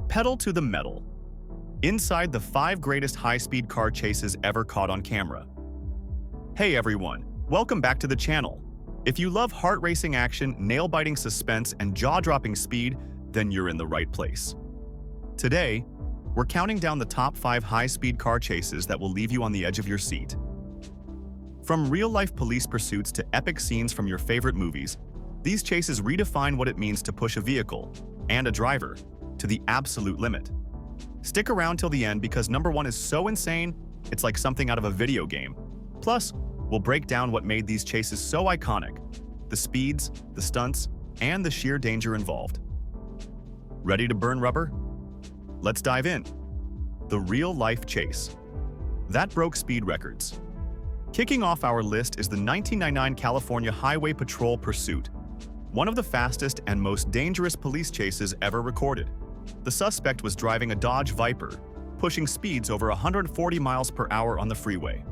Pedal to the metal. Inside the 5 greatest high-speed car chases ever caught on camera. Hey everyone, welcome back to the channel. If you love heart-racing action, nail-biting suspense, and jaw-dropping speed, then you're in the right place. Today, we're counting down the top 5 high-speed car chases that will leave you on the edge of your seat. From real-life police pursuits to epic scenes from your favorite movies, these chases redefine what it means to push a vehicle, and a driver, to the absolute limit. Stick around till the end because number 1 is so insane, it's like something out of a video game. Plus, we'll break down what made these chases so iconic, the speeds, the stunts, and the sheer danger involved. Ready to burn rubber? Let's dive in. The real-life chase. That broke speed records. Kicking off our list is the 1999 California Highway Patrol Pursuit, one of the fastest and most dangerous police chases ever recorded. The suspect was driving a Dodge Viper, pushing speeds over 140 miles per hour on the freeway.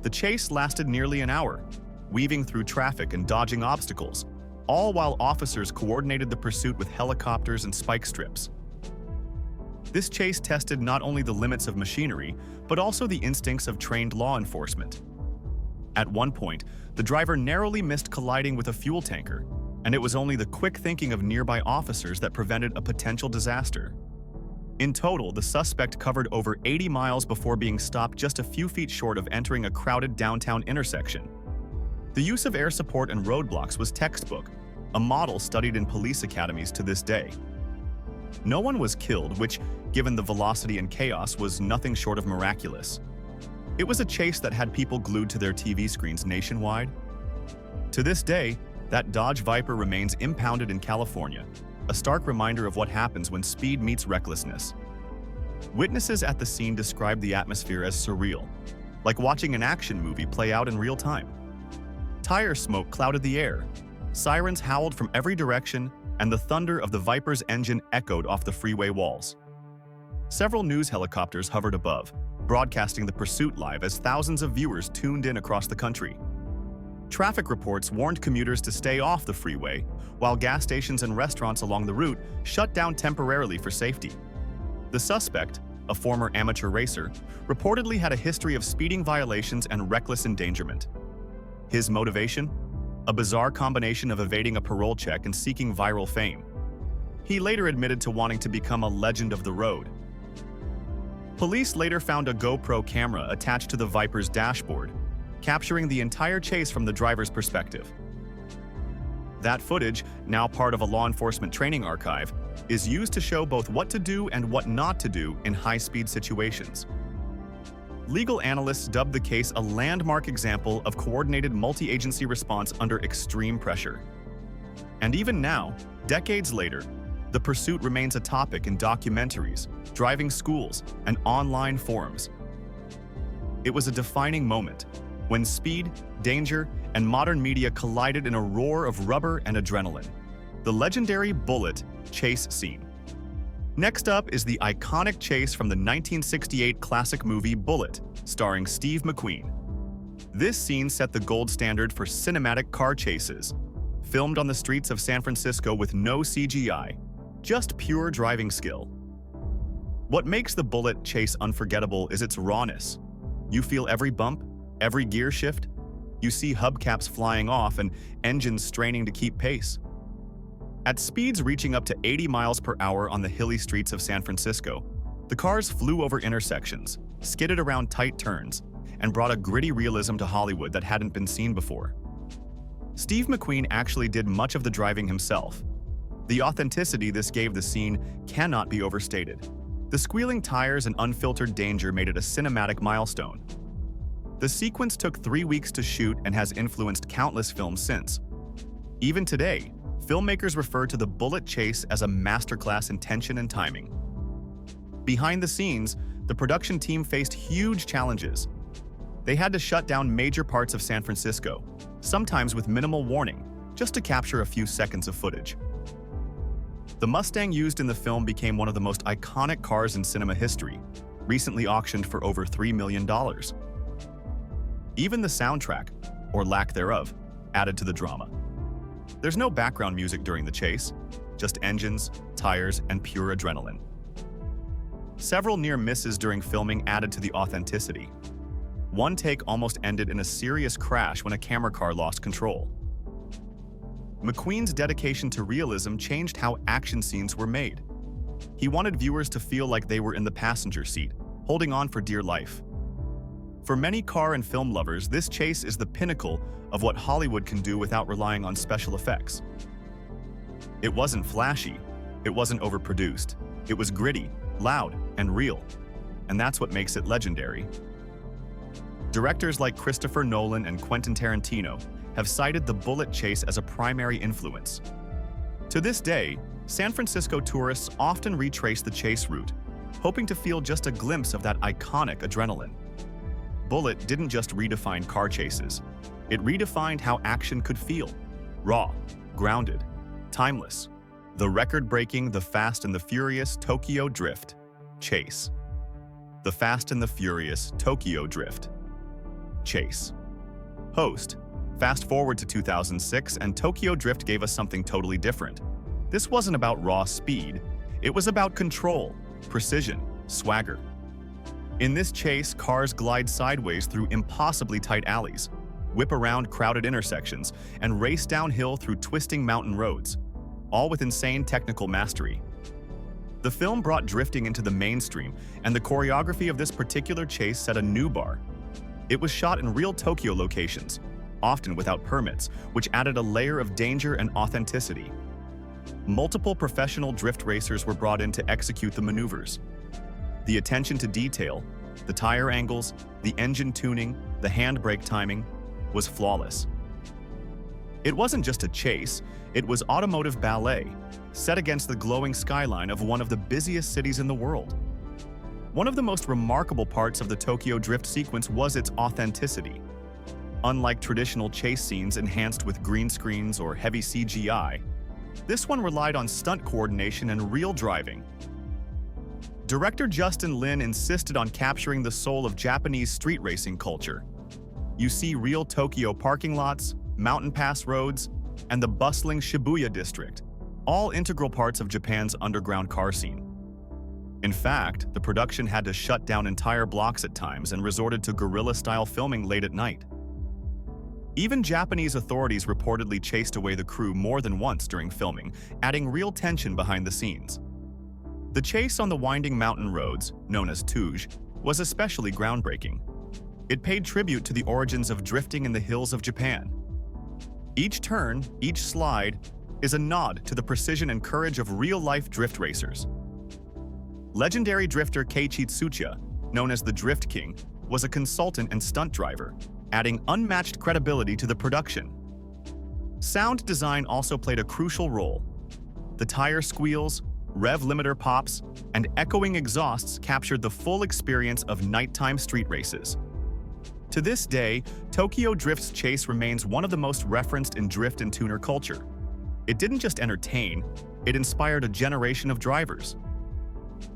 The chase lasted nearly an hour, weaving through traffic and dodging obstacles, all while officers coordinated the pursuit with helicopters and spike strips. This chase tested not only the limits of machinery, but also the instincts of trained law enforcement. At one point, the driver narrowly missed colliding with a fuel tanker, and it was only the quick thinking of nearby officers that prevented a potential disaster. In total, the suspect covered over 80 miles before being stopped just a few feet short of entering a crowded downtown intersection. The use of air support and roadblocks was textbook, a model studied in police academies to this day. No one was killed, which, given the velocity and chaos, was nothing short of miraculous. It was a chase that had people glued to their TV screens nationwide. To this day, that Dodge Viper remains impounded in California, a stark reminder of what happens when speed meets recklessness. Witnesses at the scene described the atmosphere as surreal, like watching an action movie play out in real time. Tire smoke clouded the air, sirens howled from every direction, and the thunder of the Viper's engine echoed off the freeway walls. Several news helicopters hovered above, broadcasting the pursuit live as thousands of viewers tuned in across the country. Traffic reports warned commuters to stay off the freeway, while gas stations and restaurants along the route shut down temporarily for safety. The suspect, a former amateur racer, reportedly had a history of speeding violations and reckless endangerment. His motivation? A bizarre combination of evading a parole check and seeking viral fame. He later admitted to wanting to become a legend of the road. Police later found a GoPro camera attached to the Viper's dashboard, capturing the entire chase from the driver's perspective. That footage, now part of a law enforcement training archive, is used to show both what to do and what not to do in high-speed situations. Legal analysts dubbed the case a landmark example of coordinated multi-agency response under extreme pressure. And even now, decades later, the pursuit remains a topic in documentaries, driving schools, and online forums. It was a defining moment, when speed, danger, and modern media collided in a roar of rubber and adrenaline. The legendary Bullitt chase scene. Next up is the iconic chase from the 1968 classic movie Bullitt, starring Steve McQueen. This scene set the gold standard for cinematic car chases, filmed on the streets of San Francisco with no CGI, just pure driving skill. What makes the Bullitt chase unforgettable is its rawness. You feel every bump, every gear shift. You see hubcaps flying off and engines straining to keep pace. At speeds reaching up to 80 miles per hour on the hilly streets of San Francisco, the cars flew over intersections, skidded around tight turns, and brought a gritty realism to Hollywood that hadn't been seen before. Steve McQueen actually did much of the driving himself. The authenticity this gave the scene cannot be overstated. The squealing tires and unfiltered danger made it a cinematic milestone. The sequence took 3 weeks to shoot and has influenced countless films since. Even today, filmmakers refer to the Bullitt chase as a masterclass in tension and timing. Behind the scenes, the production team faced huge challenges. They had to shut down major parts of San Francisco, sometimes with minimal warning, just to capture a few seconds of footage. The Mustang used in the film became one of the most iconic cars in cinema history, recently auctioned for over $3 million. Even the soundtrack, or lack thereof, added to the drama. There's no background music during the chase, just engines, tires, and pure adrenaline. Several near misses during filming added to the authenticity. One take almost ended in a serious crash when a camera car lost control. McQueen's dedication to realism changed how action scenes were made. He wanted viewers to feel like they were in the passenger seat, holding on for dear life. For many car and film lovers, this chase is the pinnacle of what Hollywood can do without relying on special effects. It wasn't flashy, it wasn't overproduced, it was gritty, loud, and real, and that's what makes it legendary. Directors like Christopher Nolan and Quentin Tarantino have cited the Bullitt chase as a primary influence. To this day, San Francisco tourists often retrace the chase route, hoping to feel just a glimpse of that iconic adrenaline. Bullitt didn't just redefine car chases, it redefined how action could feel. Raw, grounded, timeless. The record-breaking The Fast and the Furious Tokyo Drift chase. The Fast and the Furious Tokyo Drift chase. Host. Fast forward to 2006 and Tokyo Drift gave us something totally different. This wasn't about raw speed, it was about control, precision, swagger. In this chase, cars glide sideways through impossibly tight alleys, whip around crowded intersections, and race downhill through twisting mountain roads, all with insane technical mastery. The film brought drifting into the mainstream, and the choreography of this particular chase set a new bar. It was shot in real Tokyo locations, often without permits, which added a layer of danger and authenticity. Multiple professional drift racers were brought in to execute the maneuvers. The attention to detail, the tire angles, the engine tuning, the handbrake timing, was flawless. It wasn't just a chase, it was automotive ballet, set against the glowing skyline of one of the busiest cities in the world. One of the most remarkable parts of the Tokyo Drift sequence was its authenticity. Unlike traditional chase scenes enhanced with green screens or heavy CGI, this one relied on stunt coordination and real driving. Director Justin Lin insisted on capturing the soul of Japanese street racing culture. You see real Tokyo parking lots, mountain pass roads, and the bustling Shibuya district, all integral parts of Japan's underground car scene. In fact, the production had to shut down entire blocks at times and resorted to guerrilla-style filming late at night. Even Japanese authorities reportedly chased away the crew more than once during filming, adding real tension behind the scenes. The chase on the winding mountain roads, known as Touge, was especially groundbreaking. It paid tribute to the origins of drifting in the hills of Japan. Each turn, each slide, is a nod to the precision and courage of real-life drift racers. Legendary drifter Keiichi Tsuchiya, known as the Drift King, was a consultant and stunt driver, adding unmatched credibility to the production. Sound design also played a crucial role. The tire squeals, rev limiter pops, and echoing exhausts captured the full experience of nighttime street races. To this day, Tokyo Drift's chase remains one of the most referenced in drift and tuner culture. It didn't just entertain, it inspired a generation of drivers.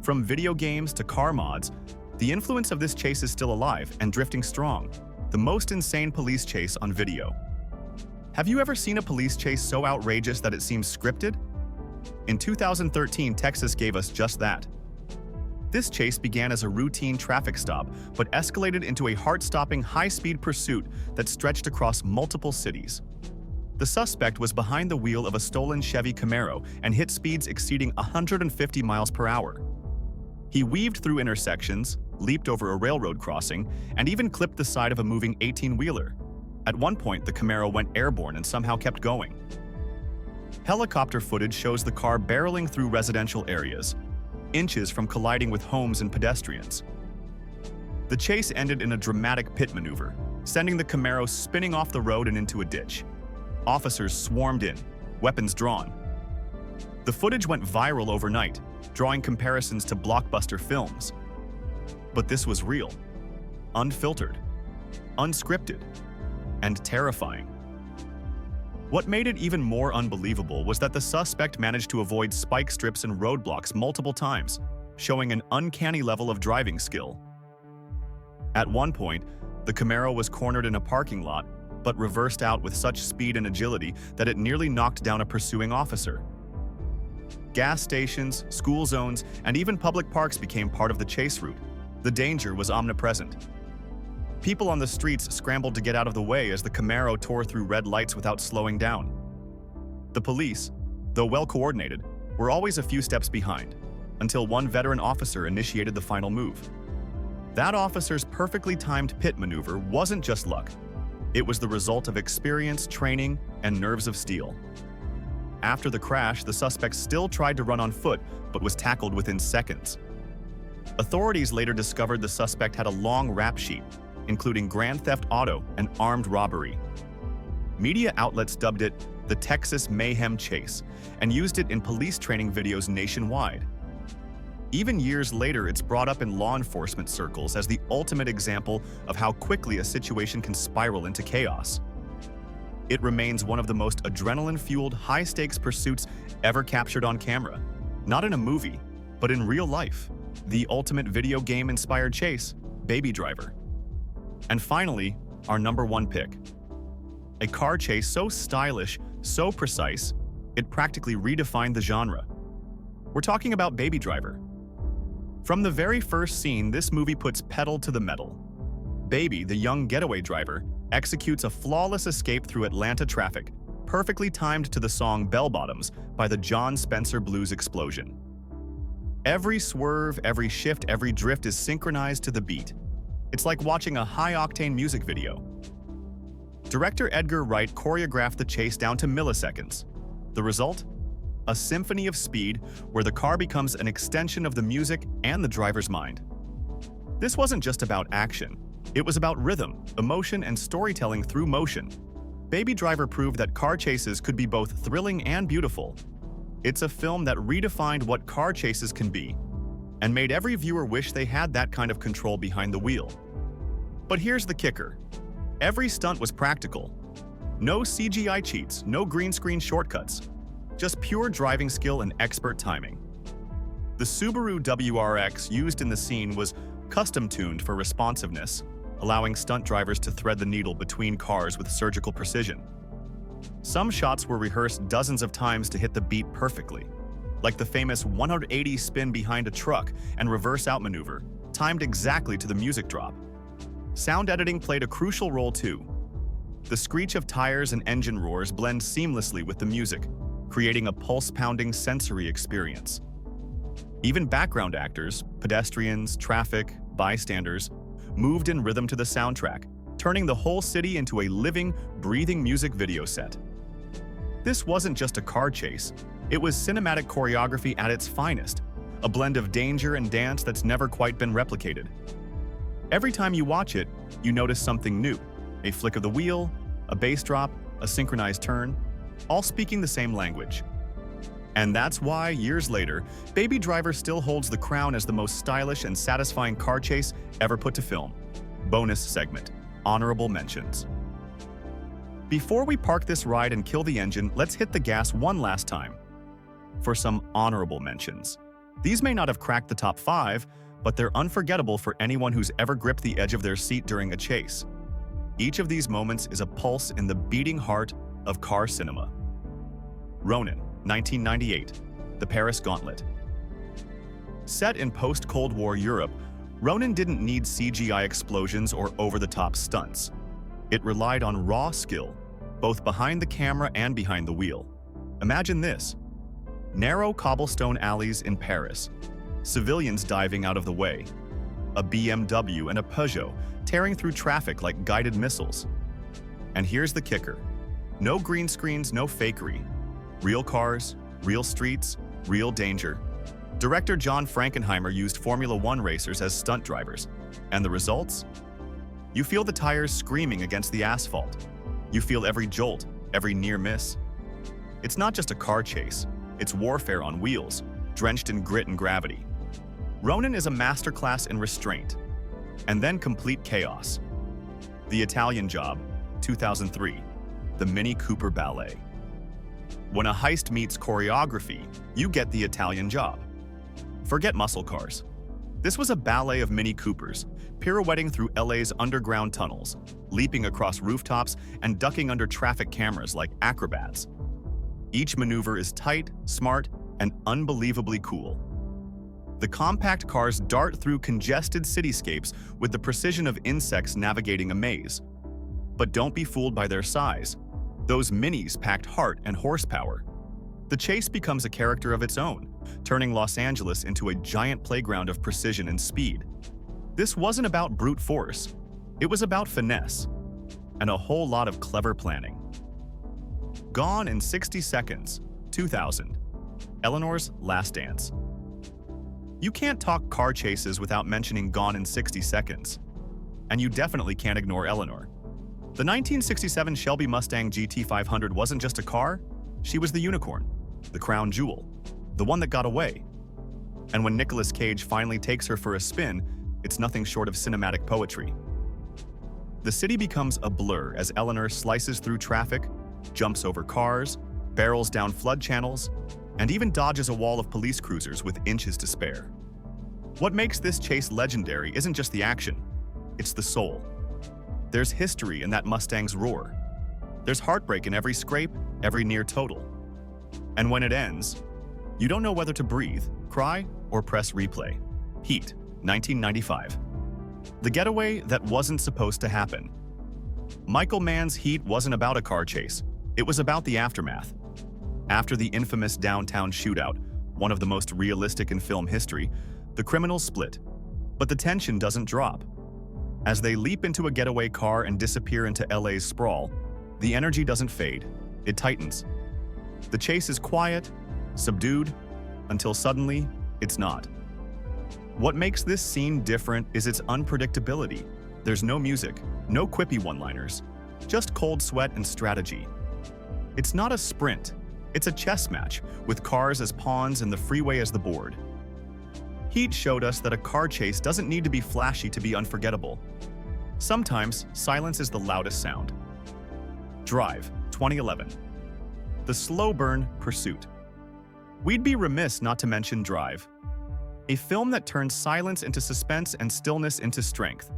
From video games to car mods, the influence of this chase is still alive and drifting strong. The most insane police chase on video. Have you ever seen a police chase so outrageous that it seems scripted? In 2013, Texas gave us just that. This chase began as a routine traffic stop, but escalated into a heart-stopping high-speed pursuit that stretched across multiple cities. The suspect was behind the wheel of a stolen Chevy Camaro and hit speeds exceeding 150 miles per hour. He weaved through intersections, leaped over a railroad crossing, and even clipped the side of a moving 18-wheeler. At one point, the Camaro went airborne and somehow kept going. Helicopter footage shows the car barreling through residential areas, inches from colliding with homes and pedestrians. The chase ended in a dramatic pit maneuver, sending the Camaro spinning off the road and into a ditch. Officers swarmed in, weapons drawn. The footage went viral overnight, drawing comparisons to blockbuster films. But this was real, unfiltered, unscripted, and terrifying. What made it even more unbelievable was that the suspect managed to avoid spike strips and roadblocks multiple times, showing an uncanny level of driving skill. At one point, the Camaro was cornered in a parking lot, but reversed out with such speed and agility that it nearly knocked down a pursuing officer. Gas stations, school zones, and even public parks became part of the chase route. The danger was omnipresent. People on the streets scrambled to get out of the way as the Camaro tore through red lights without slowing down. The police, though well-coordinated, were always a few steps behind, until one veteran officer initiated the final move. That officer's perfectly timed pit maneuver wasn't just luck. It was the result of experience, training, and nerves of steel. After the crash, the suspect still tried to run on foot, but was tackled within seconds. Authorities later discovered the suspect had a long rap sheet, including grand theft auto and armed robbery. Media outlets dubbed it the Texas Mayhem Chase and used it in police training videos nationwide. Even years later, it's brought up in law enforcement circles as the ultimate example of how quickly a situation can spiral into chaos. It remains one of the most adrenaline-fueled, high-stakes pursuits ever captured on camera. Not in a movie, but in real life. The ultimate video game-inspired chase, Baby Driver. And finally, our number one pick. A car chase so stylish, so precise, it practically redefined the genre. We're talking about Baby Driver. From the very first scene, this movie puts pedal to the metal. Baby, the young getaway driver, executes a flawless escape through Atlanta traffic, perfectly timed to the song Bell Bottoms by the John Spencer Blues Explosion. Every swerve, every shift, every drift is synchronized to the beat. It's like watching a high-octane music video. Director Edgar Wright choreographed the chase down to milliseconds. The result? A symphony of speed where the car becomes an extension of the music and the driver's mind. This wasn't just about action. It was about rhythm, emotion, and storytelling through motion. Baby Driver proved that car chases could be both thrilling and beautiful. It's a film that redefined what car chases can be and made every viewer wish they had that kind of control behind the wheel. But here's the kicker. Every stunt was practical. No CGI cheats, no green screen shortcuts. Just pure driving skill and expert timing. The Subaru WRX used in the scene was custom-tuned for responsiveness, allowing stunt drivers to thread the needle between cars with surgical precision. Some shots were rehearsed dozens of times to hit the beat perfectly, like the famous 180 spin behind a truck and reverse out maneuver, timed exactly to the music drop. Sound editing played a crucial role too. The screech of tires and engine roars blend seamlessly with the music, creating a pulse-pounding sensory experience. Even background actors, pedestrians, traffic, bystanders, moved in rhythm to the soundtrack, turning the whole city into a living, breathing music video set. This wasn't just a car chase, it was cinematic choreography at its finest, a blend of danger and dance that's never quite been replicated. Every time you watch it, you notice something new, a flick of the wheel, a bass drop, a synchronized turn, all speaking the same language. And that's why, years later, Baby Driver still holds the crown as the most stylish and satisfying car chase ever put to film. Bonus segment, honorable mentions. Before we park this ride and kill the engine, let's hit the gas one last time for some honorable mentions. These may not have cracked the top 5, but they're unforgettable for anyone who's ever gripped the edge of their seat during a chase. Each of these moments is a pulse in the beating heart of car cinema. Ronin, 1998, The Paris Gauntlet. Set in post-Cold War Europe, Ronin didn't need CGI explosions or over-the-top stunts. It relied on raw skill, both behind the camera and behind the wheel. Imagine this. Narrow cobblestone alleys in Paris, civilians diving out of the way, a BMW and a Peugeot tearing through traffic like guided missiles. And here's the kicker. No green screens, no fakery. Real cars, real streets, real danger. Director John Frankenheimer used Formula One racers as stunt drivers. And the results? You feel the tires screaming against the asphalt. You feel every jolt, every near miss. It's not just a car chase, it's warfare on wheels, drenched in grit and gravity. Ronin is a masterclass in restraint, and then complete chaos. The Italian Job, 2003, the Mini Cooper Ballet. When a heist meets choreography, you get the Italian Job. Forget muscle cars. This was a ballet of Mini Coopers, pirouetting through LA's underground tunnels, leaping across rooftops and ducking under traffic cameras like acrobats. Each maneuver is tight, smart, and unbelievably cool. The compact cars dart through congested cityscapes with the precision of insects navigating a maze. But don't be fooled by their size. Those minis packed heart and horsepower. The chase becomes a character of its own, turning Los Angeles into a giant playground of precision and speed. This wasn't about brute force. It was about finesse and a whole lot of clever planning. Gone in 60 Seconds, 2000. Eleanor's Last Dance. You can't talk car chases without mentioning Gone in 60 Seconds. And you definitely can't ignore Eleanor. The 1967 Shelby Mustang GT500 wasn't just a car, she was the unicorn, the crown jewel, the one that got away. And when Nicolas Cage finally takes her for a spin, it's nothing short of cinematic poetry. The city becomes a blur as Eleanor slices through traffic, jumps over cars, barrels down flood channels, and even dodges a wall of police cruisers with inches to spare. What makes this chase legendary isn't just the action, it's the soul. There's history in that Mustang's roar. There's heartbreak in every scrape, every near total. And when it ends, you don't know whether to breathe, cry, or press replay. Heat, 1995. The getaway that wasn't supposed to happen. Michael Mann's Heat wasn't about a car chase. It was about the aftermath. After the infamous downtown shootout, one of the most realistic in film history, the criminals split. But the tension doesn't drop. As they leap into a getaway car and disappear into LA's sprawl, the energy doesn't fade, it tightens. The chase is quiet, subdued, until suddenly, it's not. What makes this scene different is its unpredictability. There's no music, no quippy one-liners, just cold sweat and strategy. It's not a sprint, it's a chess match, with cars as pawns and the freeway as the board. Heat showed us that a car chase doesn't need to be flashy to be unforgettable. Sometimes, silence is the loudest sound. Drive, 2011. The slow burn pursuit. We'd be remiss not to mention Drive, a film that turns silence into suspense and stillness into strength.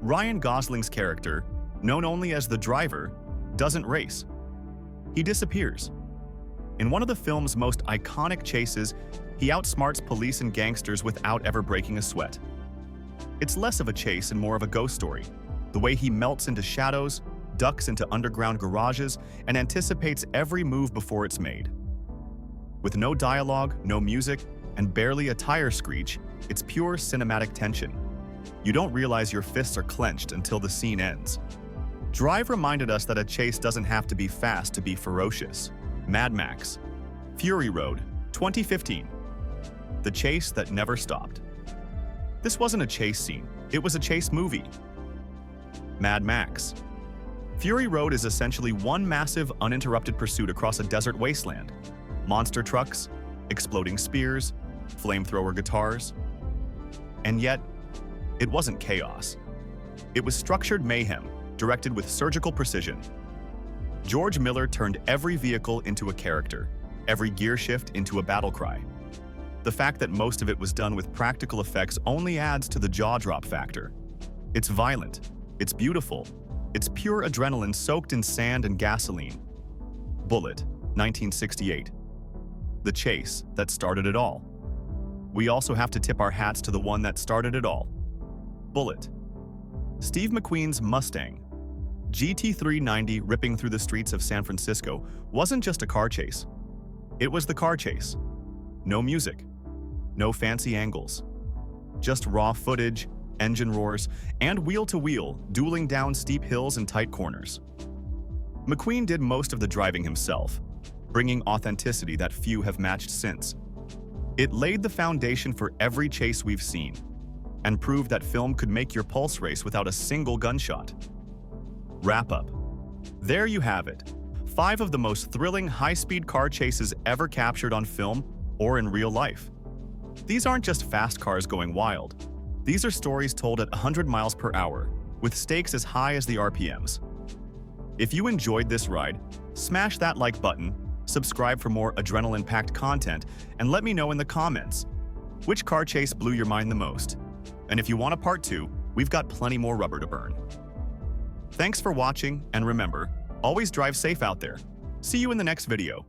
Ryan Gosling's character, known only as the driver, doesn't race. He disappears. In one of the film's most iconic chases, he outsmarts police and gangsters without ever breaking a sweat. It's less of a chase and more of a ghost story, the way he melts into shadows, ducks into underground garages, and anticipates every move before it's made. With no dialogue, no music, and barely a tire screech, it's pure cinematic tension. You don't realize your fists are clenched until the scene ends. Drive reminded us that a chase doesn't have to be fast to be ferocious. Mad Max. Fury Road, 2015. The chase that never stopped. This wasn't a chase scene, it was a chase movie. Mad Max. Fury Road is essentially one massive, uninterrupted pursuit across a desert wasteland. Monster trucks, exploding spears, flamethrower guitars. And yet, it wasn't chaos. It was structured mayhem, directed with surgical precision. George Miller turned every vehicle into a character, every gear shift into a battle cry. The fact that most of it was done with practical effects only adds to the jaw-drop factor. It's violent, it's beautiful, it's pure adrenaline soaked in sand and gasoline. Bullitt, 1968. The chase that started it all. We also have to tip our hats to the one that started it all. Bullitt. Steve McQueen's Mustang GT390 ripping through the streets of San Francisco wasn't just a car chase. It was the car chase. No music, no fancy angles, just raw footage, engine roars, and wheel-to-wheel dueling down steep hills and tight corners. McQueen did most of the driving himself, bringing authenticity that few have matched since. It laid the foundation for every chase we've seen, and proved that film could make your pulse race without a single gunshot. Wrap up. There you have it. 5 of the most thrilling high-speed car chases ever captured on film or in real life. These aren't just fast cars going wild. These are stories told at 100 miles per hour, with stakes as high as the RPMs. If you enjoyed this ride, smash that like button, subscribe for more adrenaline-packed content, and let me know in the comments which car chase blew your mind the most. And if you want a part 2, we've got plenty more rubber to burn. Thanks for watching, and remember, always drive safe out there. See you in the next video.